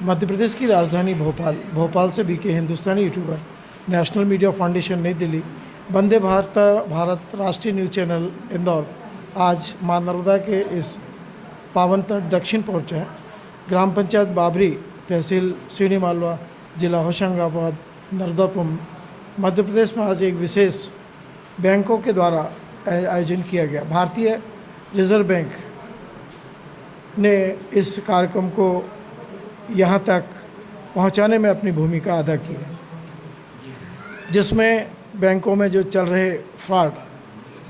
मध्य प्रदेश की राजधानी भोपाल से बीके हिंदुस्तानी यूट्यूबर नेशनल मीडिया फाउंडेशन नई दिल्ली, वंदे भारत राष्ट्रीय न्यूज़ चैनल इंदौर आज मां नर्मदा के इस पावन तट दक्षिण पहुँचे हैं। ग्राम पंचायत बाबरी, तहसील सिवनी मालवा, जिला होशंगाबाद, नर्मदापुरम, मध्य प्रदेश में आज एक विशेष बैंकों के द्वारा आयोजन किया गया। भारतीय रिजर्व बैंक ने इस कार्यक्रम को यहाँ तक पहुँचाने में अपनी भूमिका अदा की है, जिसमें बैंकों में जो चल रहे फ्रॉड,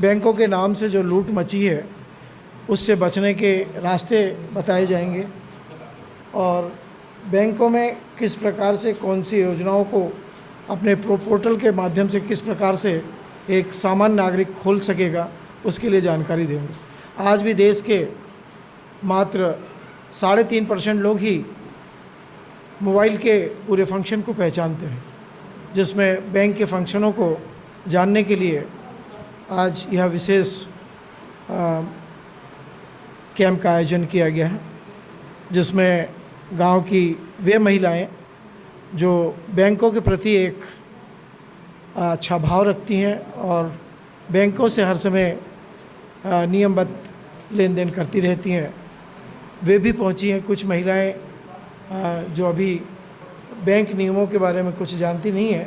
बैंकों के नाम से जो लूट मची है, उससे बचने के रास्ते बताए जाएंगे और बैंकों में किस प्रकार से कौन सी योजनाओं को अपने पोर्टल के माध्यम से किस प्रकार से एक सामान्य नागरिक खोल सकेगा, उसके लिए जानकारी देंगे। आज भी देश के मात्र 3.5% लोग ही मोबाइल के पूरे फंक्शन को पहचानते हैं, जिसमें बैंक के फंक्शनों को जानने के लिए आज यह विशेष कैंप का आयोजन किया गया है, जिसमें गांव की वे महिलाएं जो बैंकों के प्रति एक अच्छा भाव रखती हैं और बैंकों से हर समय नियमबद्ध लेन देन करती रहती हैं, वे भी पहुंची हैं। कुछ महिलाएं जो अभी बैंक नियमों के बारे में कुछ जानती नहीं है,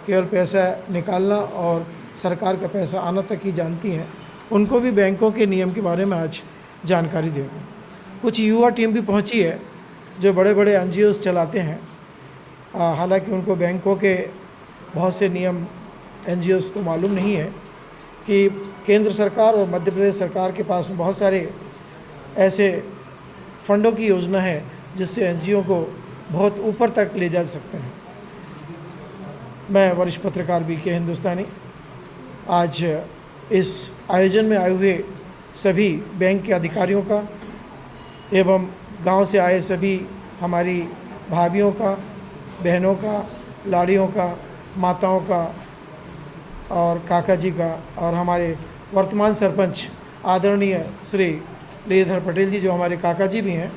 केवल पैसा निकालना और सरकार का पैसा आना तक ही जानती हैं, उनको भी बैंकों के नियम के बारे में आज जानकारी देंगे। कुछ युवा टीम भी पहुंची है जो बड़े बड़े NGOs चलाते हैं, हालांकि उनको बैंकों के बहुत से नियम NGOs को मालूम नहीं है कि केंद्र सरकार और मध्य प्रदेश सरकार के पास बहुत सारे ऐसे फंडों की योजना है जिससे NGO को बहुत ऊपर तक ले जा सकते हैं। मैं वरिष्ठ पत्रकार BK हिंदुस्तानी आज इस आयोजन में आए हुए सभी बैंक के अधिकारियों का एवं गांव से आए सभी हमारी भाभियों का, बहनों का, लाड़ियों का, माताओं का और काका जी का और हमारे वर्तमान सरपंच आदरणीय श्री लीलाधर पटेल जी जो हमारे काका जी भी हैं,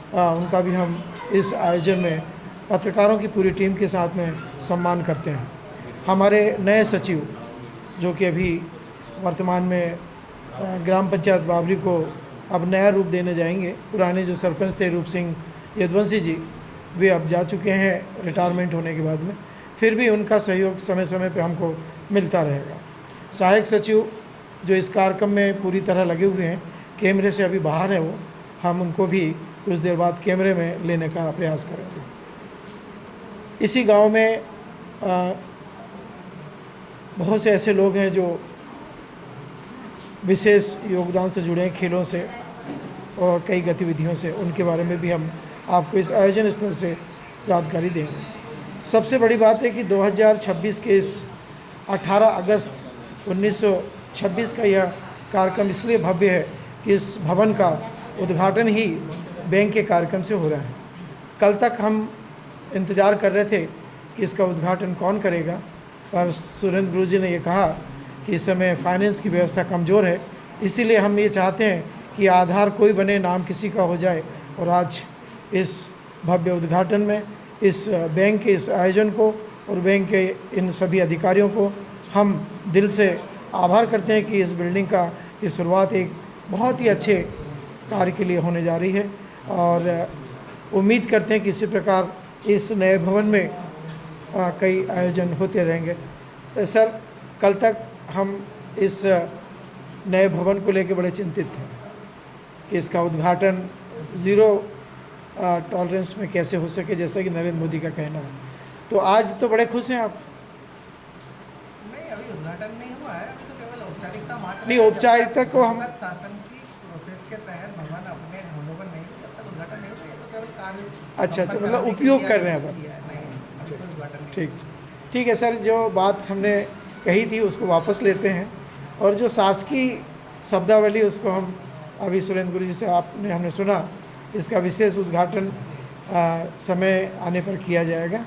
उनका भी हम इस आयोजन में पत्रकारों की पूरी टीम के साथ में सम्मान करते हैं। हमारे नए सचिव जो कि अभी वर्तमान में ग्राम पंचायत बाबरी को अब नया रूप देने जाएंगे, पुराने जो सरपंच थे रूप सिंह यदुवंशी जी, वे अब जा चुके हैं रिटायरमेंट होने के बाद में, फिर भी उनका सहयोग समय समय पे हमको मिलता रहेगा। सहायक सचिव जो इस कार्यक्रम में पूरी तरह लगे हुए हैं, कैमरे से अभी बाहर हैं वो, हम उनको भी कुछ देर बाद कैमरे में लेने का प्रयास करेंगे। इसी गांव में बहुत से ऐसे लोग हैं जो विशेष योगदान से जुड़े हैं, खेलों से और कई गतिविधियों से, उनके बारे में भी हम आपको इस आयोजन स्थल से जानकारी देंगे। सबसे बड़ी बात है कि 2026 के इस 18 अगस्त 1926 का यह कार्यक्रम इसलिए भव्य है कि इस भवन का उद्घाटन ही बैंक के कार्यक्रम से हो रहा है। कल तक हम इंतज़ार कर रहे थे कि इसका उद्घाटन कौन करेगा, पर सुरेंद्र गुरु जी ने ये कहा कि इस समय फाइनेंस की व्यवस्था कमज़ोर है, इसीलिए हम ये चाहते हैं कि आधार कोई बने, नाम किसी का हो जाए। और आज इस भव्य उद्घाटन में इस बैंक के इस आयोजन को और बैंक के इन सभी अधिकारियों को हम दिल से आभार करते हैं कि इस बिल्डिंग की शुरुआत एक बहुत ही अच्छे कार्य के लिए होने जा रही है और उम्मीद करते हैं कि इसी प्रकार इस नए भवन में कई आयोजन होते रहेंगे। सर, कल तक हम इस नए भवन को लेकर बड़े चिंतित थे कि इसका उद्घाटन ज़ीरो टॉलरेंस में कैसे हो सके, जैसा कि नरेंद्र मोदी का कहना है। तो आज तो बड़े खुश हैं आप? नहीं, अभी उद्घाटन नहीं हुआ है, अभी तो केवल औपचारिकता मात्र। नहीं, औपचारिकता को हम शासन की प्रोसेस के तहत भवन अपने होने पर नहीं, जब तक उद्घाटन नहीं होगा, तो केवल कार्य। अच्छा, मतलब उपयोग कर रहे हैं अब। ठीक है सर, जो बात हमने कही थी उसको वापस लेते हैं और जो शासकीय शब्दावली उसको हम अभी सुरेंद्र गुरु जी से हमने सुना, इसका विशेष उद्घाटन समय आने पर किया जाएगा।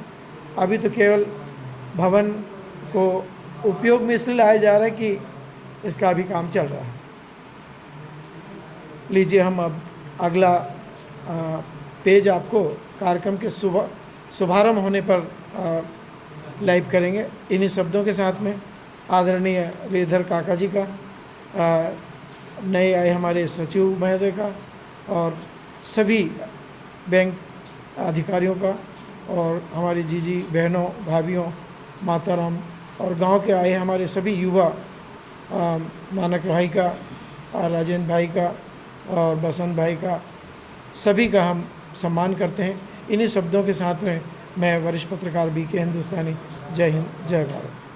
अभी तो केवल भवन को उपयोग में इसलिए लाया जा रहा है कि इसका अभी काम चल रहा है। लीजिए, हम अब अगला पेज आपको कार्यक्रम के शुभारंभ होने पर लाइव करेंगे। इन्हीं शब्दों के साथ में आदरणीय श्रीधर काका जी का, नए आए हमारे सचिव महोदय का और सभी बैंक अधिकारियों का और हमारी जीजी बहनों भाभीयों माताराम और गांव के आए हमारे सभी युवा नानक भाई का, राजेंद्र भाई का और बसंत भाई का, सभी का हम सम्मान करते हैं। इन्हीं शब्दों के साथ में मैं वरिष्ठ पत्रकार BK हिंदुस्तानी, जय हिंद, जय भारत।